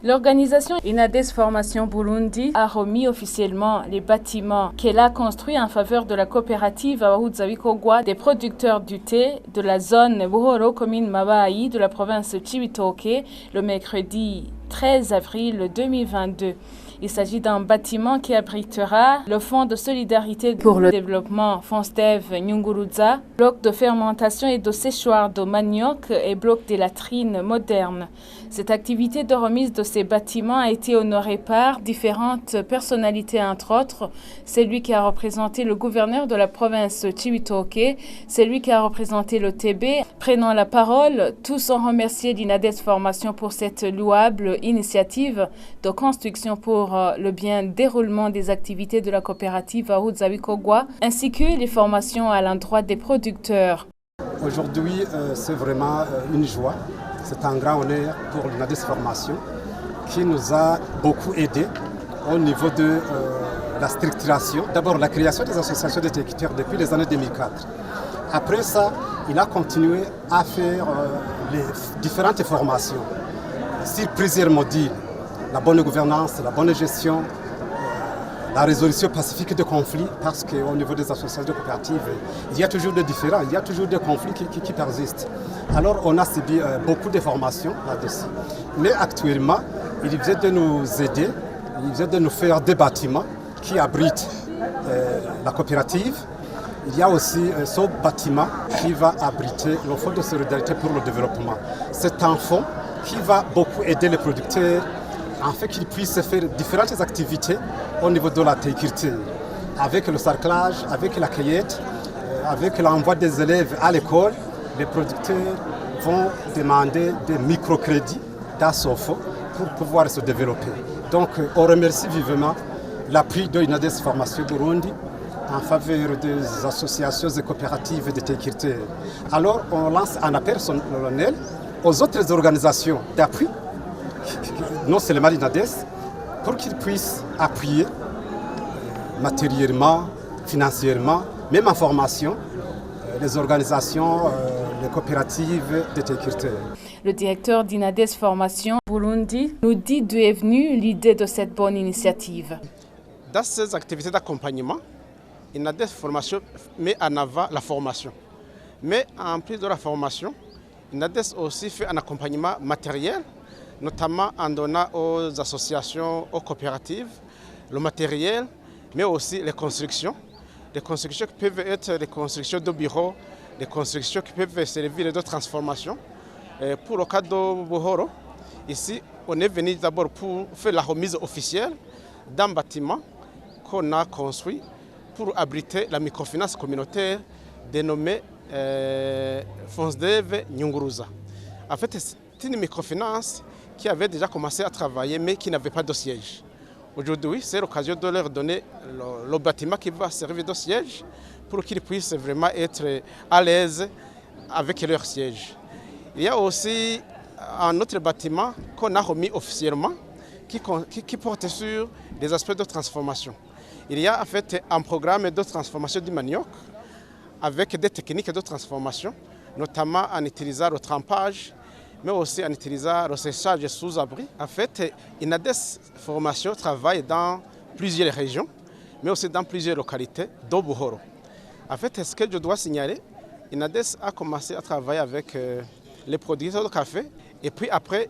L'organisation Inades Formation Burundi a remis officiellement les bâtiments qu'elle a construits en faveur de la coopérative Abahuzabikorwa des producteurs du thé de la zone Buhoro, commune Mabayi de la province Cibitoke le mercredi 13 avril 2022. Il s'agit d'un bâtiment qui abritera le Fonds de solidarité pour le développement FONSDEV Nyunguruza, bloc de fermentation et de séchoir de manioc et bloc de latrines modernes. Cette activité de remise de ces bâtiments a été honorée par différentes personnalités, entre autres celui qui a représenté le gouverneur de la province Cibitoke, celui qui a représenté le TB. Prenant la parole, tous ont remercié l'Inades Formation pour cette louable initiative de construction pour le bien déroulement des activités de la coopérative Abahuzabikorwa, ainsi que les formations à l'endroit des producteurs. Aujourd'hui, c'est vraiment une joie. C'est un grand honneur pour l'Inades Formation qui nous a beaucoup aidés au niveau de la structuration. D'abord, la création des associations d'étiqueteurs depuis les années 2004. Après ça, il a continué à faire les différentes formations sur plusieurs modules. La bonne gouvernance, la bonne gestion, la résolution pacifique de conflits, parce qu'au niveau des associations de coopératives, il y a toujours des différends, il y a toujours des conflits qui persistent. Alors on a subi beaucoup de formations là-dessus. Mais actuellement, il vient de nous aider, il vient de nous faire des bâtiments qui abritent la coopérative. Il y a aussi ce bâtiment qui va abriter le Fonds de solidarité pour le développement. C'est un fonds qui va beaucoup aider les producteurs afin qu'ils puissent faire différentes activités au niveau de la téculture, avec le sarclage, avec la cueillette, avec l'envoi des élèves à l'école. Les producteurs vont demander des microcrédits d'ASOFO pour pouvoir se développer. Donc on remercie vivement l'appui de l'Inades Formation Burundi en faveur des associations et coopératives de téculture. Alors on lance un appel solennel aux autres organisations d'appui, non seulement l'Inades, pour qu'ils puissent appuyer matériellement, financièrement, même en formation, les organisations, les coopératives de téculture. Le directeur d'Inades Formation Burundi nous dit d'où est venue l'idée de cette bonne initiative. Dans ces activités d'accompagnement, Inades Formation met en avant la formation. Mais en plus de la formation, Inades aussi fait un accompagnement matériel, notamment en donnant aux associations, aux coopératives, le matériel, mais aussi les constructions. Les constructions qui peuvent être les constructions de bureaux, les constructions qui peuvent servir de transformation. Et pour le cas de Buhoro, ici, on est venu d'abord pour faire la remise officielle d'un bâtiment qu'on a construit pour abriter la microfinance communautaire dénommée FONSDEV Nyunguruza. En fait, c'est une microfinance qui avait déjà commencé à travailler mais qui n'avait pas de siège. Aujourd'hui, c'est l'occasion de leur donner le bâtiment qui va servir de siège pour qu'ils puissent vraiment être à l'aise avec leur siège. Il y a aussi un autre bâtiment qu'on a remis officiellement qui porte sur des aspects de transformation. Il y a en fait un programme de transformation du manioc avec des techniques de transformation, notamment en utilisant le trempage, mais aussi en utilisant le séchage sous abri. En fait, Inades Formation travaille dans plusieurs régions, mais aussi dans plusieurs localités de Buhoro. En fait, ce que je dois signaler, Inades a commencé à travailler avec les producteurs de café, et puis après,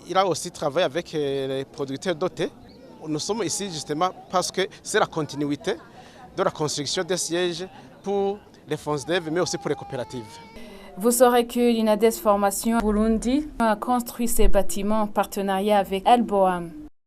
il a aussi travaillé avec les producteurs de thé. Nous sommes ici justement parce que c'est la continuité de la construction des sièges pour les FONSDEV, mais aussi pour les coopératives. Vous saurez que l'Inades Formation Burundi a construit ces bâtiments en partenariat avec Alboam.